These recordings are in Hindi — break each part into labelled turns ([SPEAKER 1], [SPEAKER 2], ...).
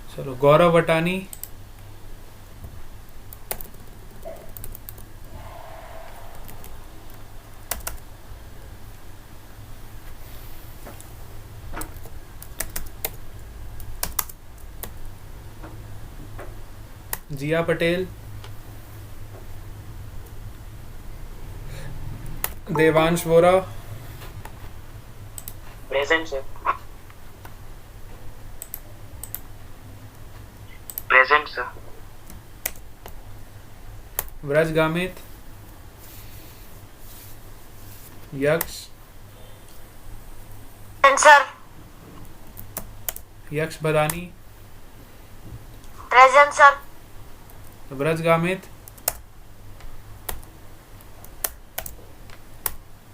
[SPEAKER 1] चलो Gaurav Vatani, Jiya Patel, Devansh Vora,
[SPEAKER 2] present sir. Present sir.
[SPEAKER 1] Vraj Gamit, Yaksh,
[SPEAKER 3] sir.
[SPEAKER 1] Yaksh Badani,
[SPEAKER 3] present sir.
[SPEAKER 1] Vraj Gamit,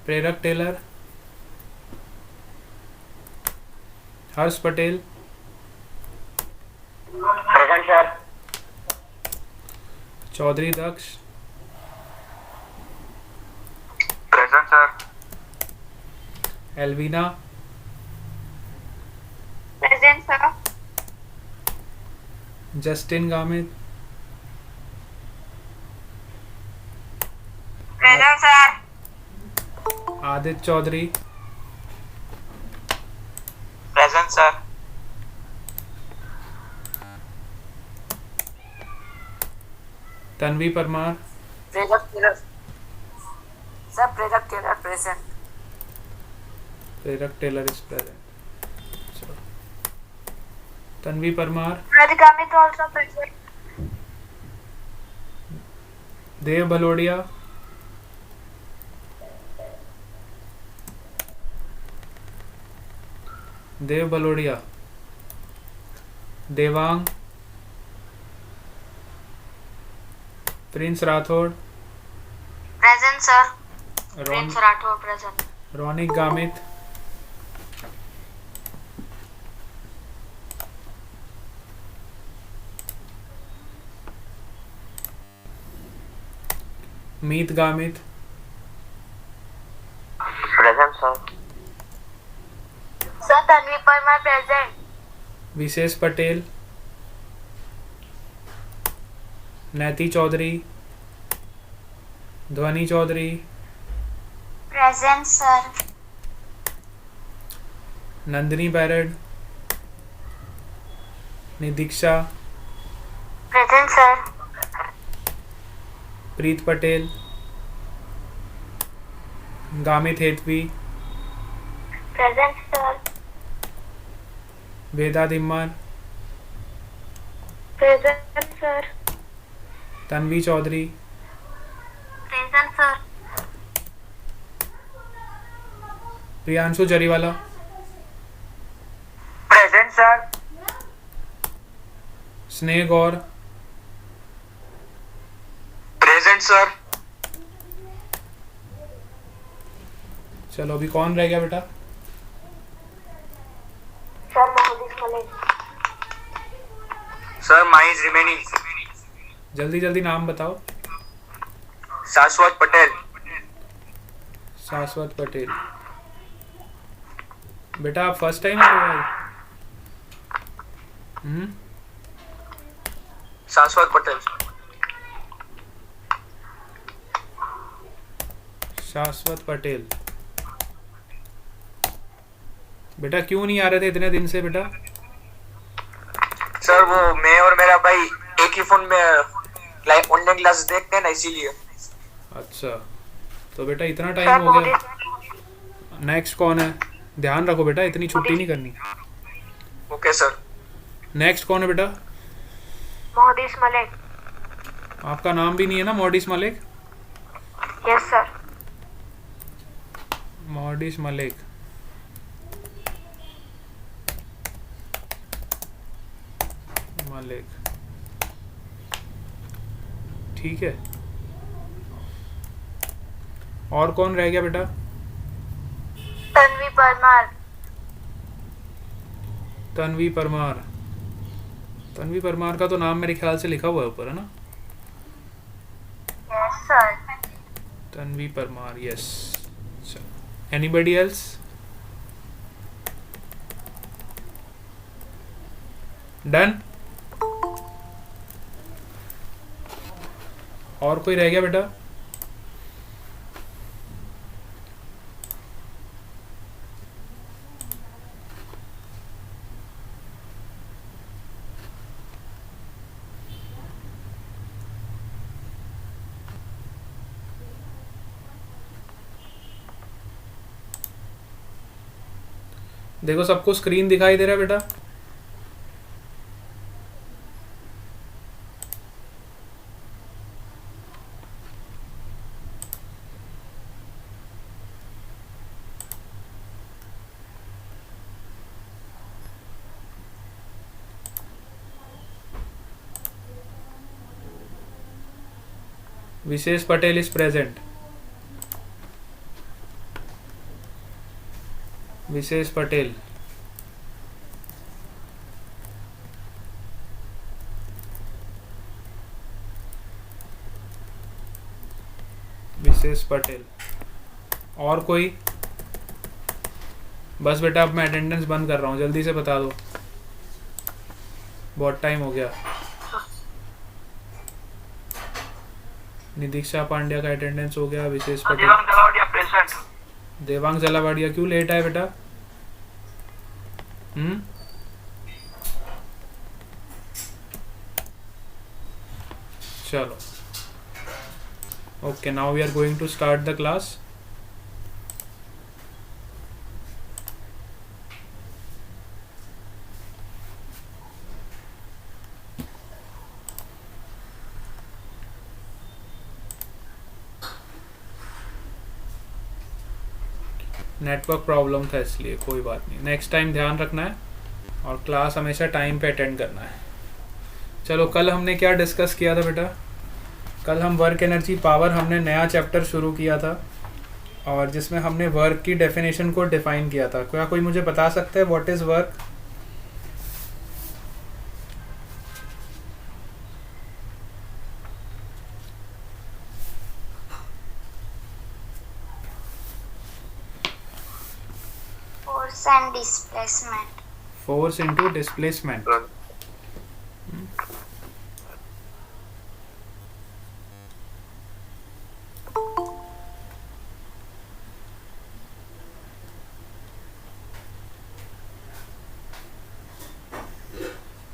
[SPEAKER 1] Prerak Tailor, Harsh Patel,
[SPEAKER 2] present sir.
[SPEAKER 1] Chaudhary Daksh,
[SPEAKER 2] present sir.
[SPEAKER 1] Elvina,
[SPEAKER 3] present sir.
[SPEAKER 1] Justin Gamit,
[SPEAKER 3] present sir.
[SPEAKER 1] Aditya Chaudhary,
[SPEAKER 2] present sir.
[SPEAKER 1] Tanvi Parmar,
[SPEAKER 3] present Tailor sir. Present Tailor present.
[SPEAKER 1] Prerak Tailor is present. Tanvi Parmar,
[SPEAKER 3] प्रतिगामित also present।
[SPEAKER 1] Dev Bhalodiya, Dev Bhalodiya, Devang, Prince Rathod,
[SPEAKER 3] present sir.
[SPEAKER 1] रौन,
[SPEAKER 3] Prince Rathore present.
[SPEAKER 1] Raunik Gamit, Meet Gamit,
[SPEAKER 2] present sir.
[SPEAKER 3] Sir Tanvi Parmar present.
[SPEAKER 1] Vishesh Patel, Naiti Chaudhary, Dhvani Chaudhary,
[SPEAKER 3] present sir.
[SPEAKER 1] Nandini Bairad, Nidiksha,
[SPEAKER 3] present sir.
[SPEAKER 1] Preet Patel, Gamit Hetvi,
[SPEAKER 3] present sir.
[SPEAKER 1] Veda Dimmar,
[SPEAKER 3] present sir.
[SPEAKER 1] Tanvi Chaudhary,
[SPEAKER 3] present sir.
[SPEAKER 1] Priyanshu Jariwala,
[SPEAKER 2] present sir.
[SPEAKER 1] Sneh Gaur,
[SPEAKER 2] present sir.
[SPEAKER 1] चलो अभी कौन रह गया बेटा?
[SPEAKER 3] Sir Mohammad Malik.
[SPEAKER 2] Sir my is remaining.
[SPEAKER 1] जल्दी जल्दी नाम बताओ।
[SPEAKER 2] शाश्वत पटेल।
[SPEAKER 1] शाश्वत पटेल। बेटा आप फर्स्ट टाइम आ रहे हो?
[SPEAKER 2] शाश्वत पटेल।
[SPEAKER 1] शाश्वत पटेल। बेटा क्यों नहीं आ रहे थे इतने दिन से बेटा?
[SPEAKER 2] सर वो मैं और मेरा भाई एक ही फोन में ऑनलाइन क्लास देखते हैं ना, इसीलिए।
[SPEAKER 1] अच्छा तो बेटा इतना टाइम हो गया। नेक्स्ट कौन है? ध्यान रखो बेटा, इतनी छुट्टी नहीं करनी।
[SPEAKER 2] Okay sir.
[SPEAKER 1] नेक्स्ट कौन है बेटा?
[SPEAKER 3] मोहम्मद मलिक।
[SPEAKER 1] आपका नाम भी नहीं है ना मोहडिस मलिक?
[SPEAKER 3] Yes sir.
[SPEAKER 1] मोहडिस मलिक। मलिक ठीक है। और कौन रह गया बेटा?
[SPEAKER 3] तन्वी परमार।
[SPEAKER 1] तन्वी परमार। तन्वी परमार का तो नाम मेरे ख्याल से लिखा हुआ है ऊपर, है ना?
[SPEAKER 3] Yes sir.
[SPEAKER 1] Tanvi Parmar, yes. Anybody else? Done. और कोई रह गया बेटा? देखो सबको स्क्रीन दिखाई दे रहा है बेटा? विशेष पटेल इज प्रेजेंट. विशेष पटेल. विशेष पटेल. और कोई? बस बेटा अब मैं अटेंडेंस बंद कर रहा हूँ, जल्दी से बता दो, बहुत टाइम हो गया. निदीक्षा पांड्या का अटेंडेंस हो गया. विशेष पटेल.
[SPEAKER 2] देवांग जलावड़िया प्रेजेंट.
[SPEAKER 1] देवांग जलावाड़िया क्यों लेट आए बेटा? चलो. Okay, now we are going to start the class. Network problem था इसलिए, कोई बात नहीं, नेक्स्ट टाइम ध्यान रखना है और क्लास हमेशा टाइम पे अटेंड करना है. चलो, कल हमने क्या डिस्कस किया था बेटा? कल हम वर्क एनर्जी पावर हमने नया चैप्टर शुरू किया था और जिसमें हमने वर्क की डेफिनेशन को डिफाइन किया था. क्या कोई मुझे बता सकता है what is work?
[SPEAKER 3] Force and displacement.
[SPEAKER 1] Force into displacement.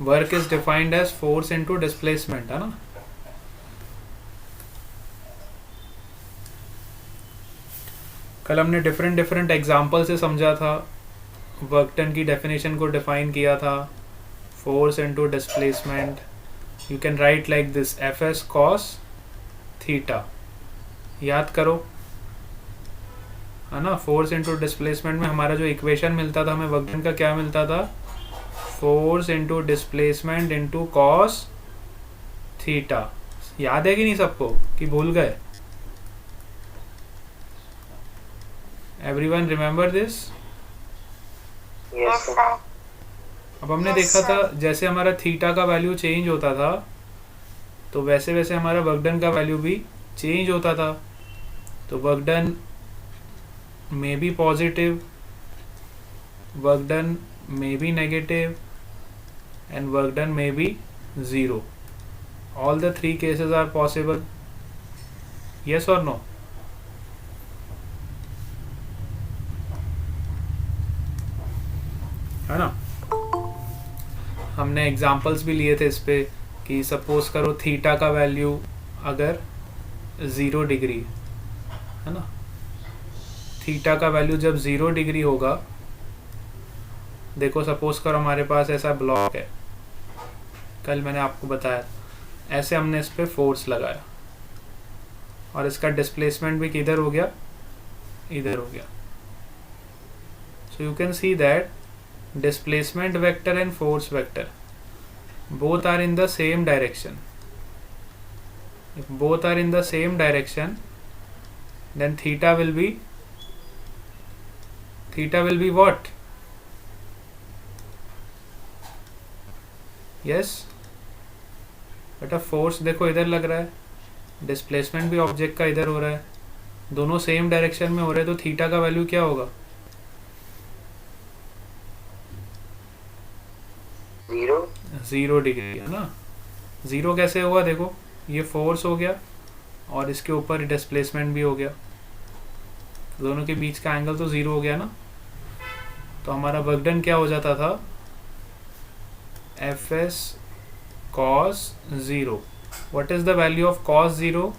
[SPEAKER 1] Work is defined as force into displacement, है ना? कल हमने डिफरेंट डिफरेंट एग्जाम्पल से समझा था, वर्क डन की डेफिनेशन को डिफाइन किया था. Force into displacement, you can write like this, F S cos theta. याद करो, है ना? फोर्स इनटू डिस्प्लेसमेंट में हमारा जो इक्वेशन मिलता था, हमें वर्क डन का क्या मिलता था? Force into displacement into cos theta. याद है कि नहीं सबको, कि भूल गए? Everyone remember this?
[SPEAKER 3] Yes, sir.
[SPEAKER 1] अब हमने
[SPEAKER 3] Yes,
[SPEAKER 1] देखा था
[SPEAKER 3] sir.
[SPEAKER 1] जैसे हमारा थीटा का वैल्यू चेंज होता था तो वैसे वैसे हमारा वर्क डन का वैल्यू भी चेंज होता था. तो work done may be positive, work done may be negative and work done may be 0. All the three cases are possible. Yes or no? है ना? हमने एग्जाम्पल्स भी लिए थे इस पे कि सपोज करो थीटा का वैल्यू अगर 0 डिग्री, है ना? थीटा का वैल्यू जब 0 डिग्री होगा, देखो सपोज करो हमारे पास ऐसा ब्लॉक है, कल मैंने आपको बताया, ऐसे हमने इस पे फोर्स लगाया और इसका डिस्प्लेसमेंट भी किधर हो गया? इधर हो गया. So you can see that displacement vector and force vector both are in the same direction. If both are in the same direction, then theta will be what? Yes, बेटा फोर्स देखो इधर लग रहा है, डिस्प्लेसमेंट भी ऑब्जेक्ट का इधर हो रहा है, दोनों सेम डायरेक्शन में हो रहे हैं, तो थीटा का वैल्यू क्या होगा?
[SPEAKER 2] 0
[SPEAKER 1] 0 डिग्री, है ना? 0 कैसे होगा? देखो ये फोर्स हो गया और इसके ऊपर डिस्प्लेसमेंट भी हो गया, दोनों के बीच का एंगल तो 0 हो गया ना। तो हमारा वर्क डन क्या हो जाता था, F S cos 0। What is the value of cos 0?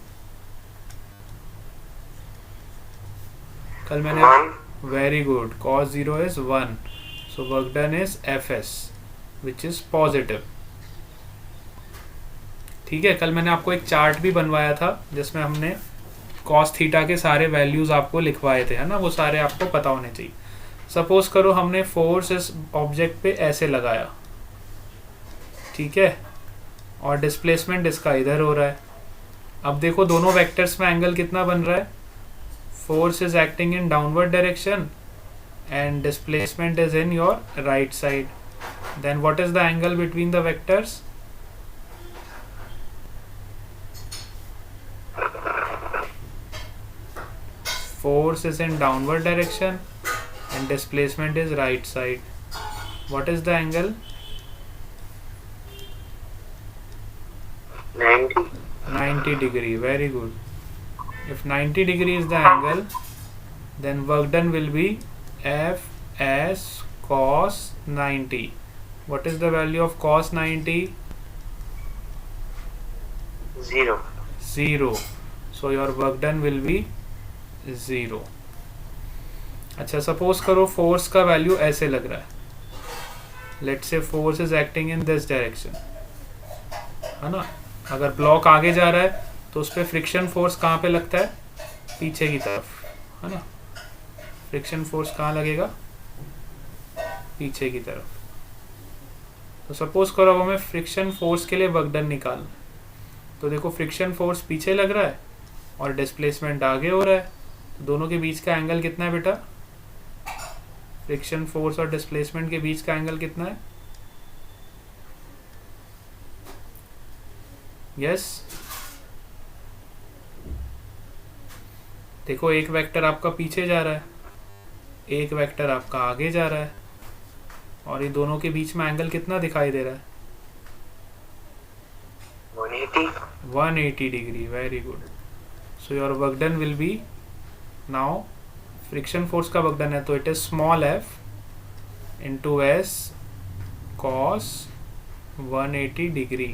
[SPEAKER 1] कल मैंने, very good, cos 0 is 1, so work done is F S which is positive. ठीक है, कल मैंने आपको एक चार्ट भी बनवाया था जिसमें हमने कॉस थीटा के सारे वैल्यूज आपको लिखवाए थे, है ना, वो सारे आपको पता होने चाहिए। सपोज करो हमने फोर्स इस ऑब्जेक्ट पे ऐसे लगाया, ठीक है, और डिस्प्लेसमेंट इसका इधर हो रहा है। अब देखो दोनों वेक्टर्स में एंगल कितना बन रहा है, force is acting in downward direction and displacement is in your right side. Then what is the angle between the vectors? Force is in downward direction and displacement is right side. What is the angle? 90 degree. Very good. If 90 degree is the angle, then work done will be F S cos 90. What is the value of cos 90? 0. So your work done will be 0। अच्छा, सपोज करो फोर्स का वैल्यू ऐसे लग रहा है, let's say force is acting in this direction, है ना। अगर ब्लॉक आगे जा रहा है तो उस पर फ्रिक्शन फोर्स कहाँ पे लगता है, पीछे की तरफ, है ना। फ्रिक्शन फोर्स कहाँ लगेगा, पीछे की तरफ। तो सपोज करो अब हमें फ्रिक्शन फोर्स के लिए वर्क डन निकालना, तो देखो फ्रिक्शन फोर्स पीछे लग रहा है और डिस्प्लेसमेंट आगे हो रहा है, तो दोनों के बीच का एंगल कितना है बेटा, फ्रिक्शन फोर्स और डिस्प्लेसमेंट के बीच का एंगल कितना है? यस, देखो एक वेक्टर आपका पीछे जा रहा है, एक वेक्टर आपका आगे जा रहा है, और ये दोनों के बीच में एंगल कितना दिखाई दे रहा है? 180 degree. Very good. So your work done will be, now friction force का वर्क डन है तो it is small F into S cos 180 degree.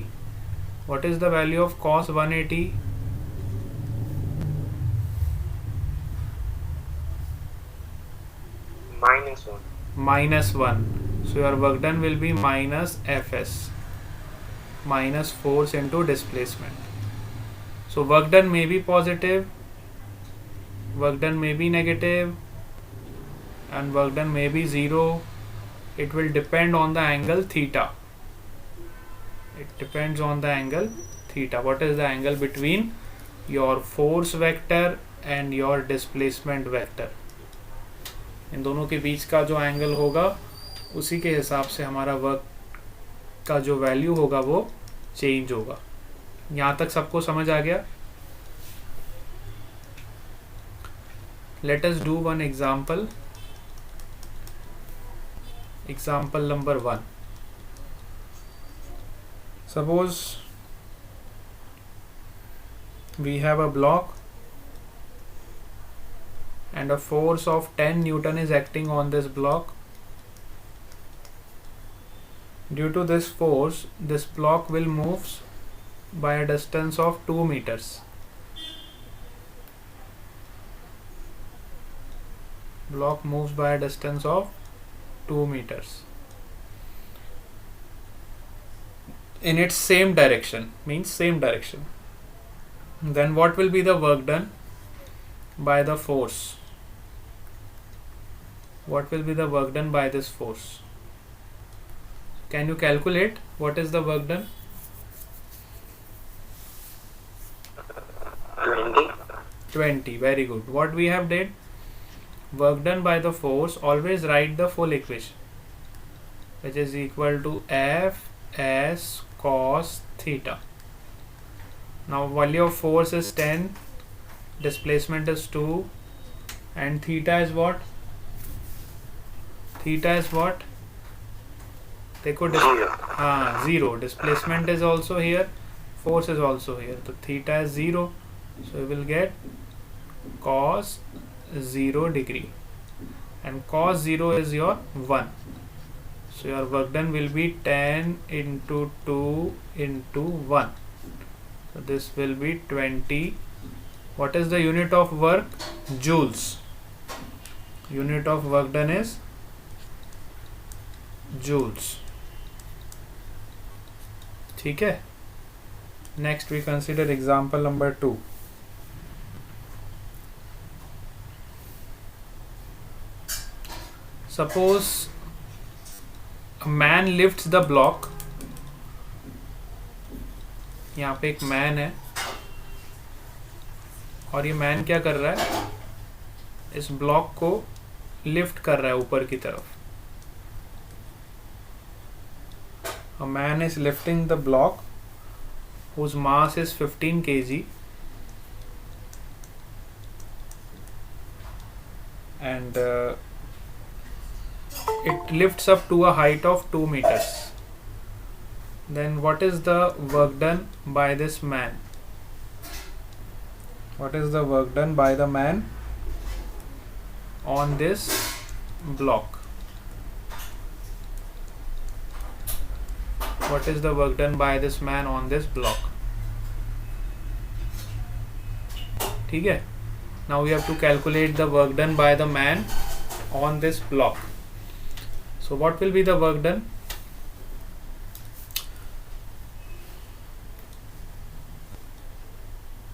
[SPEAKER 1] What is the value of cos 180? -1. So your work done will be minus Fs, minus force into displacement. So work done may be positive, work done may be negative, and work done may be 0. It will depend on the angle theta. It depends on the angle theta. What is the angle between your force vector and your displacement vector? इन दोनों के बीच का जो एंगल होगा उसी के हिसाब से हमारा वर्क का जो वैल्यू होगा वो चेंज होगा। यहाँ तक सबको समझ आ गया? Let us do one example. Example number 1। Suppose we have a block and a force of 10 Newton is acting on this block. Due to this force, this block will move by a distance of 2 meters. Block moves by a distance of 2 meters in its same direction, means same direction. Then what will be the work done by the force? What will be the work done by this force? Can you calculate what is the work done? 20. Very good. What we have did? Work done by the force, always write the full equation, which is equal to F S cos theta. Now value of force is 10, displacement is 2, and theta is what? Theta is what? देखो 0. Displacement is also here, force is also here, तो theta is 0. So you will get cos 0 degree, and cos 0 is your 1. So your work done will be 10 into 2 into 1. So this will be 20. What is the unit of work? Joules. Unit of work done is joules. ठीक है. Next we consider example number 2. Suppose a man lifts the block. यहाँ पे एक मैन है और ये मैन क्या कर रहा है? इस ब्लॉक को लिफ्ट कर रहा है ऊपर की तरफ. A man is lifting the block whose mass is 15 kg and it lifts up to a height of 2 meters. Then what is the work done by this man? What is the work done by the man on this block? What is the work done by this man on this block? ठीक है. Now we have to calculate the work done by the man on this block. So what will be the work done?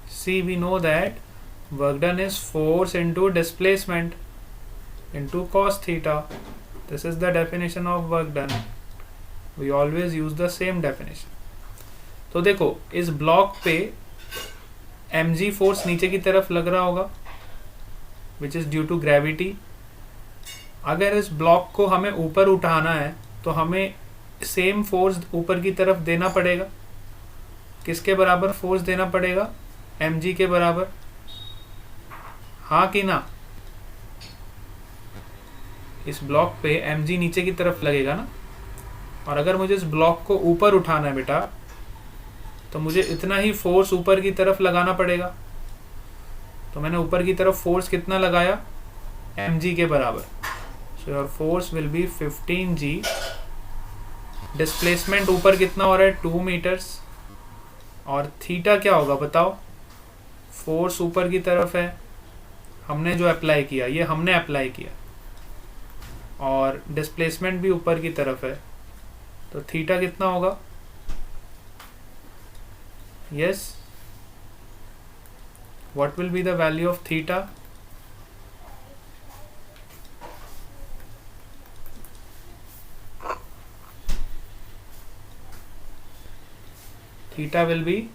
[SPEAKER 1] See, we know that work done is force into displacement into cos theta. This is the definition of work done. We always use the same definition. तो देखो इस ब्लॉक पे mg फोर्स नीचे की तरफ लग रहा होगा which is due to gravity. अगर इस ब्लॉक को हमें ऊपर उठाना है तो हमें सेम फोर्स ऊपर की तरफ देना पड़ेगा. किसके बराबर फोर्स देना पड़ेगा? mg के बराबर. हाँ कि ना? इस ब्लॉक पे mg नीचे की तरफ लगेगा ना, और अगर मुझे इस ब्लॉक को ऊपर उठाना है बेटा तो मुझे इतना ही फोर्स ऊपर की तरफ लगाना पड़ेगा. तो मैंने ऊपर की तरफ फोर्स कितना लगाया? mg के बराबर. So your force will be 15g. Displacement ऊपर कितना हो रहा है? 2 मीटर्स. और थीटा क्या होगा बताओ? फोर्स ऊपर की तरफ है, हमने जो अप्लाई किया, ये हमने अप्लाई किया, और डिस्प्लेसमेंट भी ऊपर की तरफ है, तो थीटा कितना होगा? Yes, what will be the value of theta? Theta will be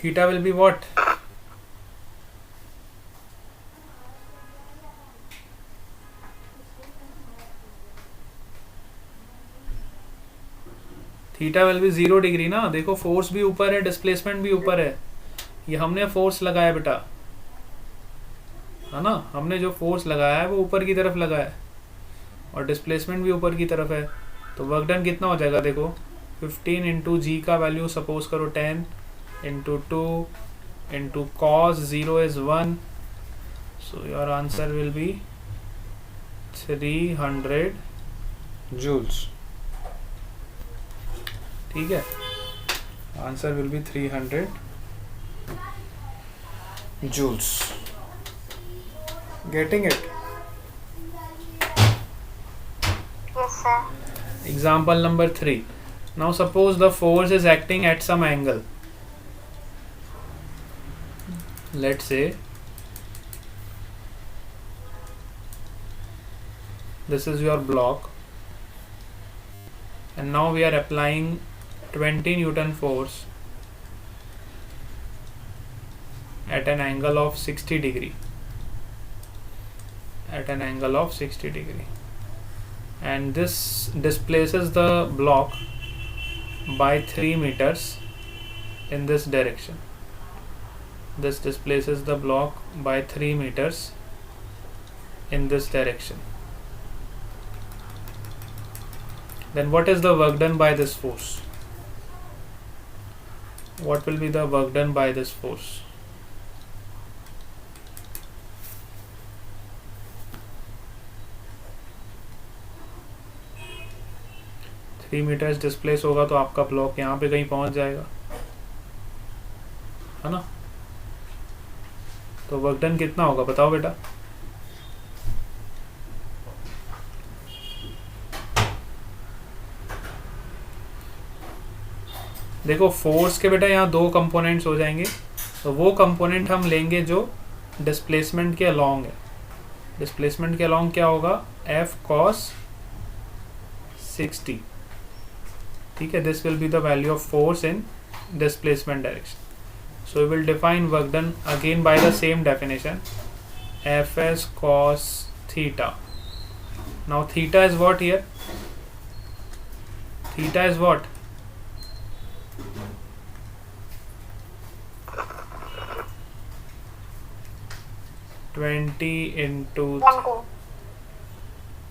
[SPEAKER 1] theta will be what? Theta will be 0 degree ना. देखो फोर्स भी ऊपर है, डिस्प्लेसमेंट भी ऊपर है. ये हमने फोर्स लगाया बेटा, है ना? हमने जो फोर्स लगाया है वो ऊपर की तरफ लगाया है और डिस्प्लेसमेंट भी ऊपर की तरफ है. तो वर्क डन कितना हो जाएगा? देखो 15 इंटू जी का वैल्यू सपोज करो 10 into 2 into cos 0 is 1. So your answer will be 300 joules. ठीक है, answer will be 300 joules. Getting it?
[SPEAKER 3] Yes, sir.
[SPEAKER 1] Example number 3. Now suppose the force is acting at some angle. Let's say this is your block, and now we are applying 20 Newton force at an angle of 60 degree. At an angle of 60 degree, and this displaces the block by 3 meters in this direction. This displaces the block by 3 meters in this direction. Then what is the work done by this force? What will be the work done by this force? Three meters displace होगा तो आपका ब्लॉक यहाँ पे कहीं पहुंच जाएगा, है ना? तो वर्क डन कितना होगा बताओ बेटा? देखो फोर्स के बेटा यहाँ दो कंपोनेंट्स हो जाएंगे, तो वो कंपोनेंट हम लेंगे जो डिस्प्लेसमेंट के अलोंग है. डिस्प्लेसमेंट के अलोंग क्या होगा? F cos 60. ठीक है, this will be the value of force in displacement direction. So we will define work done again by the same definition, Fs cos theta. Now theta is what here? Theta is what?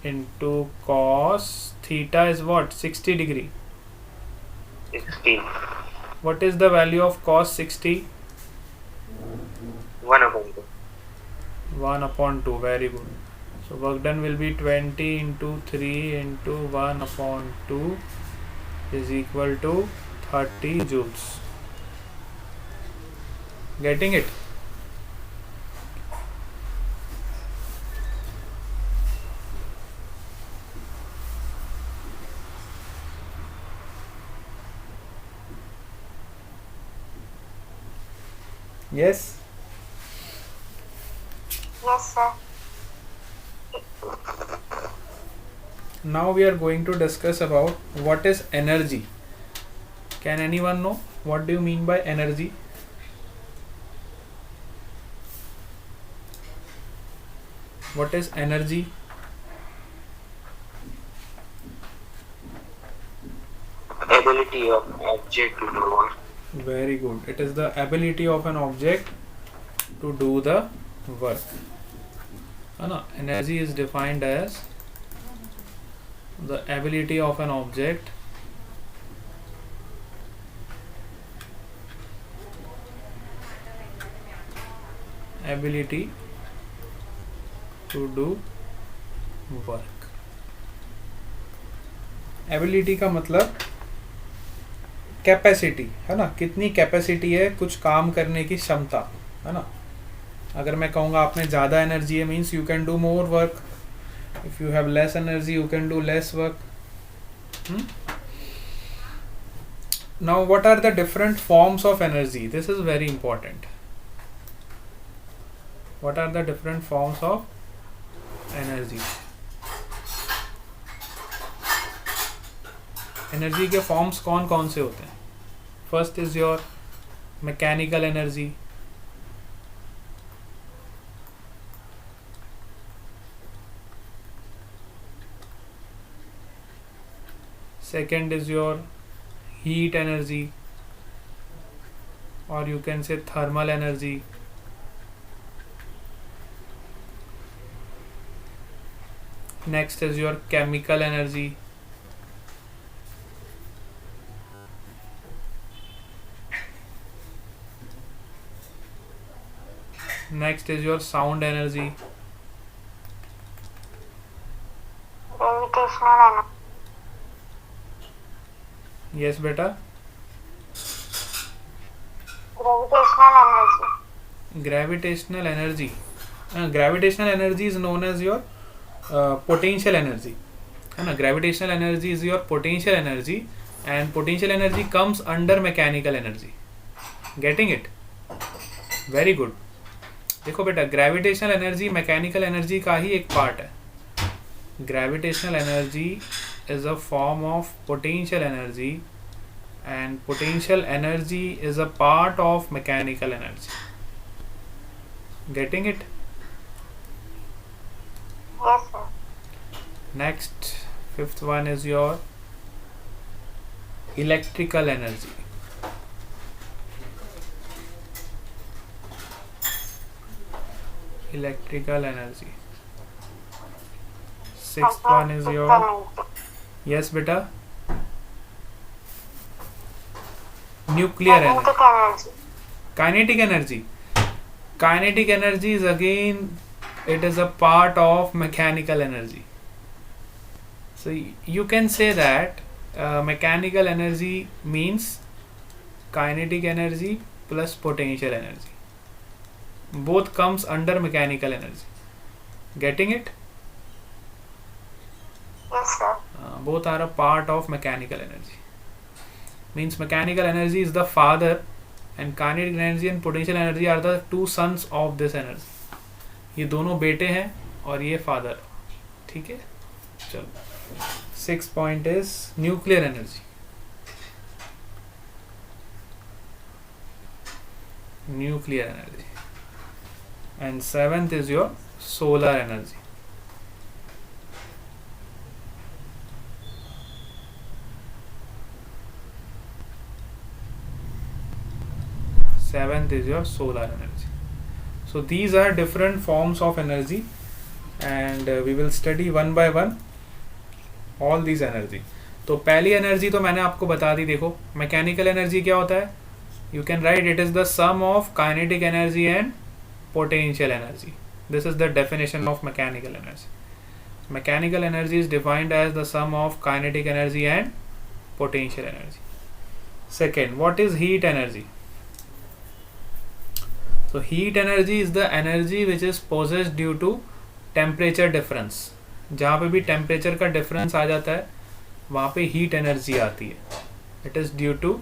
[SPEAKER 1] into cos theta is what? 60 degree.
[SPEAKER 2] 60.
[SPEAKER 1] What is the value of cos 60?
[SPEAKER 2] 1/2.
[SPEAKER 1] 1/2. Very good. So work done will be 20 into 3 into 1/2 is equal to 30 joules. Getting it? Yes?
[SPEAKER 3] Yes, sir.
[SPEAKER 1] Now we are going to discuss about what is energy. Can anyone know what do you mean by energy? What is energy?
[SPEAKER 2] Ability of object to do work.
[SPEAKER 1] Very good. It is the ability of an object to do the work. Energy is defined as the ability of an object to do work. Ability का मतलब कैपेसिटी है ना, कितनी कैपेसिटी है कुछ काम करने की क्षमता, है ना? अगर मैं कहूँगा आप में ज़्यादा एनर्जी है means you can do more work. If you have less energy you can do less work. Now what are the different forms of energy? This is very important. What are the different forms of energy? Energy के फॉर्म्स कौन कौन से होते हैं? First is your mechanical energy, second is your heat energy, or you can say thermal energy. Next is your chemical energy. Next is your sound energy.
[SPEAKER 3] Gravitational energy.
[SPEAKER 1] Yes beta.
[SPEAKER 3] Gravitational energy.
[SPEAKER 1] Gravitational energy. Gravitational energy is known as your potential energy. Gravitational energy is your potential energy, and potential energy comes under mechanical energy. Getting it? Very good. देखो बेटा, ग्रेविटेशनल एनर्जी मैकेनिकल एनर्जी का ही एक पार्ट है. Gravitational energy is a form of potential energy, and potential energy is a part of mechanical energy. Getting it?
[SPEAKER 3] Yes, sir.
[SPEAKER 1] Next, fifth one is your electrical energy. Electrical energy. Sixth one is your, yes beta, nuclear energy.
[SPEAKER 3] Kinetic energy.
[SPEAKER 1] Kinetic energy. Kinetic energy is again, it is a part of mechanical energy. So you can say that mechanical energy means kinetic energy plus potential energy. Both comes under mechanical energy. Getting it?
[SPEAKER 3] Yes, sir.
[SPEAKER 1] Both are a part of mechanical energy. Means mechanical energy is the father and kinetic energy and potential energy are the two sons of this energy. ये दोनों बेटे हैं और ये फादर. ठीक है, चलो. 6th point is nuclear energy. Nuclear energy. And 7th is your solar energy. Seventh is your solar energy. So these are different forms of energy, and we will study one by one all these energy. तो पहली एनर्जी तो मैंने आपको बता दी. देखो मैकेनिकल एनर्जी क्या होता है. You can write it is the sum of kinetic energy and potential energy. This is the definition of mechanical energy. Mechanical energy is defined as the sum of kinetic energy and potential energy. Second, what is heat energy? So heat energy is the energy which is possessed due to temperature difference. जहाँ पे भी टेम्परेचर का डिफरेंस आ जाता है वहाँ पे हीट एनर्जी आती है. It is due to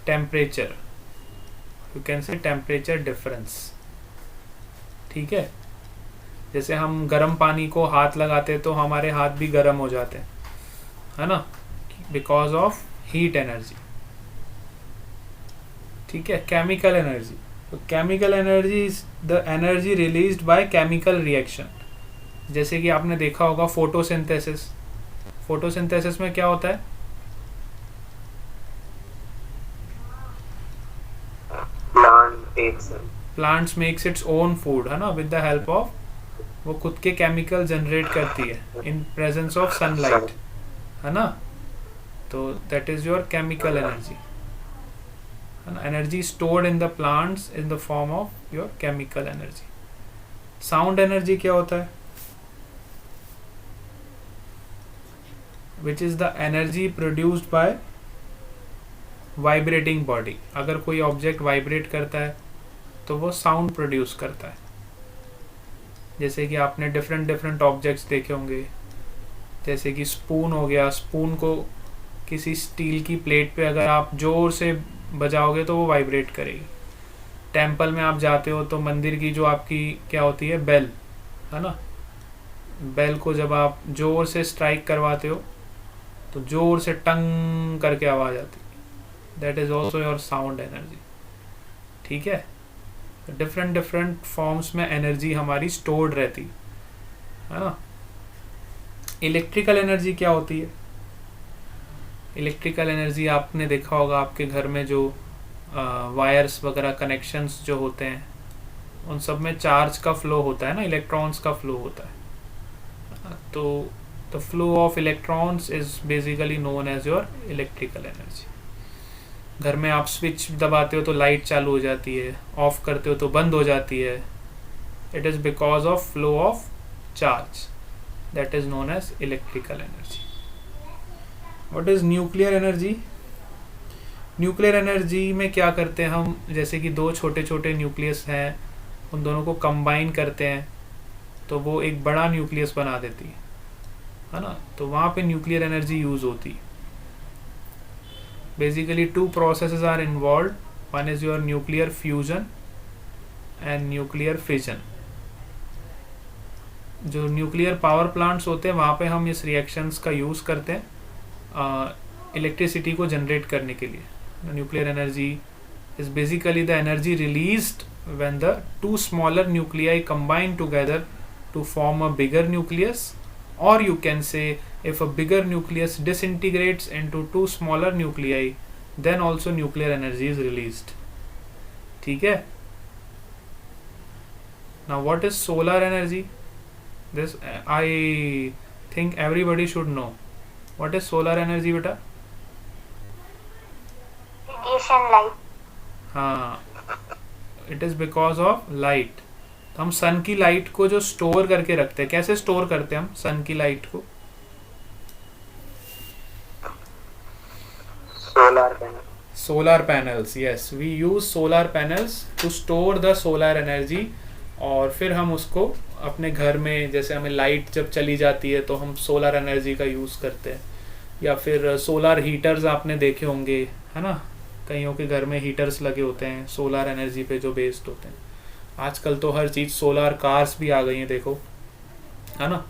[SPEAKER 1] temperature. You can say temperature difference. ठीक है, जैसे हम गर्म पानी को हाथ लगाते तो हमारे हाथ भी गर्म हो जाते हैं, है ना, बिकॉज ऑफ हीट एनर्जी. ठीक है. Chemical energy. तो chemical energy is the energy released by chemical reaction. जैसे कि आपने देखा होगा फोटोसिंथेसिस. फोटोसिंथेसिस में क्या होता है. Plants makes its own food, है ना, विद द हेल्प ऑफ, वो खुद के केमिकल जनरेट करती है इन प्रेजेंस ऑफ सनलाइट, है ना. तो that is your chemical energy. Energy stored in the plants in the form of your chemical energy. Sound energy क्या होता है. Which is the energy produced by vibrating body. अगर कोई ऑब्जेक्ट वाइब्रेट करता है तो वो साउंड प्रोड्यूस करता है. जैसे कि आपने डिफरेंट ऑब्जेक्ट्स देखे होंगे, जैसे कि स्पून हो गया. स्पून को किसी स्टील की प्लेट पे अगर आप जोर से बजाओगे तो वो वाइब्रेट करेगी. टेम्पल में आप जाते हो तो मंदिर की जो आपकी क्या होती है, बेल, है ना, बेल को जब आप जोर से स्ट्राइक करवाते हो तो जोर से टंग करके आवाज आती है. That is also your sound energy. ठीक है. डिफरेंट फॉर्म्स में एनर्जी हमारी स्टोर्ड रहती है ना. इलेक्ट्रिकल एनर्जी क्या होती है. इलेक्ट्रिकल एनर्जी आपने देखा होगा आपके घर में जो वायर्स वगैरह कनेक्शंस जो होते हैं उन सब में चार्ज का फ्लो होता है ना, इलेक्ट्रॉन्स का फ्लो होता है. तो the flow of electrons is basically known as your electrical energy. घर में आप स्विच दबाते हो तो लाइट चालू हो जाती है, ऑफ करते हो तो बंद हो जाती है. It is because of flow of charge. That is known as electrical energy. What is nuclear energy. Nuclear energy में क्या करते हैं हम, जैसे कि दो छोटे छोटे न्यूक्लियस हैं, उन दोनों को कंबाइन करते हैं तो वो एक बड़ा न्यूक्लियस बना देती है ना. तो वहाँ पे न्यूक्लियर एनर्जी यूज होती है. Basically two processes are involved. One is your nuclear fusion and nuclear fission. जो न्यूक्लियर पावर प्लांट्स होते हैं वहाँ पे हम इस रिएक्शंस का यूज़ करते हैं इलेक्ट्रिसिटी को जनरेट करने के लिए. Nuclear energy is basically the energy released when the two smaller nuclei combine together to form a bigger nucleus, or you can say if a bigger nucleus disintegrates into two smaller nuclei then also nuclear energy is released. ठीक है. Now what is solar energy. This I think everybody should know what is solar energy बेटा.
[SPEAKER 3] Radiation light.
[SPEAKER 1] हाँ, it is because of light. तो हम सन की लाइट को जो स्टोर करके रखते हैं, कैसे स्टोर करते हैं हम सन की लाइट को? Solar panels. Yes, we use solar panels to store the solar energy. और फिर हम उसको अपने घर में, जैसे हमें लाइट जब चली जाती है तो हम सोलर एनर्जी का यूज़ करते हैं. या फिर सोलर हीटर्स आपने देखे होंगे, है ना, कईयों के घर में हीटर्स लगे होते हैं सोलर एनर्जी पे जो बेस्ड होते हैं. आजकल तो हर चीज़, सोलर कार्स भी आ गई हैं देखो, है ना.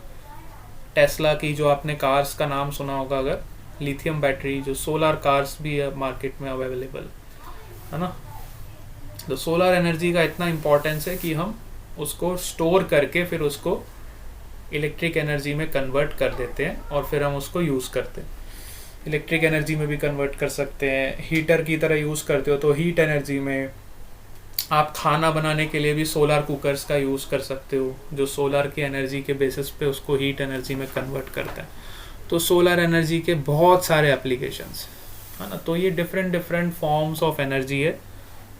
[SPEAKER 1] टेस्ला की जो आपने कार्स का नाम सुना होगा, अगर लिथियम बैटरी, जो सोलर कार्स भी है मार्केट में अवेलेबल, है ना. तो सोलर एनर्जी का इतना इम्पोर्टेंस है कि हम उसको स्टोर करके फिर उसको इलेक्ट्रिक एनर्जी में कन्वर्ट कर देते हैं और फिर हम उसको यूज़ करते हैं. इलेक्ट्रिक एनर्जी में भी कन्वर्ट कर सकते हैं, हीटर की तरह यूज़ करते हो तो हीट एनर्जी में. आप खाना बनाने के लिए भी सोलर कुकर्स का यूज़ कर सकते हो, जो सोलर की एनर्जी के बेसिस पे उसको हीट एनर्जी में कन्वर्ट करते हैं. तो सोलर एनर्जी के बहुत सारे एप्लीकेशंस, है ना. तो ये डिफरेंट फॉर्म्स ऑफ एनर्जी है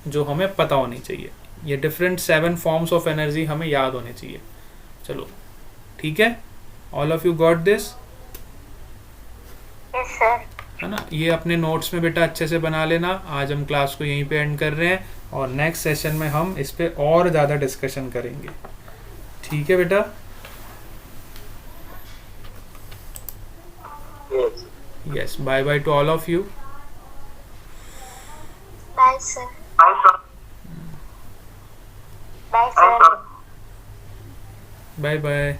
[SPEAKER 1] जो हमें पता होनी चाहिए. ये डिफरेंट 7 फॉर्म्स ऑफ एनर्जी हमें याद होने चाहिए. चलो ठीक है, all of you got this,
[SPEAKER 3] yes sir.
[SPEAKER 1] है ना. ये अपने नोट्स में बेटा अच्छे से बना लेना. आज हम क्लास को यहीं पे एंड कर रहे हैं और नेक्स्ट सेशन में हम इस पे और ज़्यादा डिस्कशन करेंगे. ठीक है बेटा. Yes, bye bye to all of you.
[SPEAKER 3] Bye sir. Bye sir.
[SPEAKER 1] Bye bye.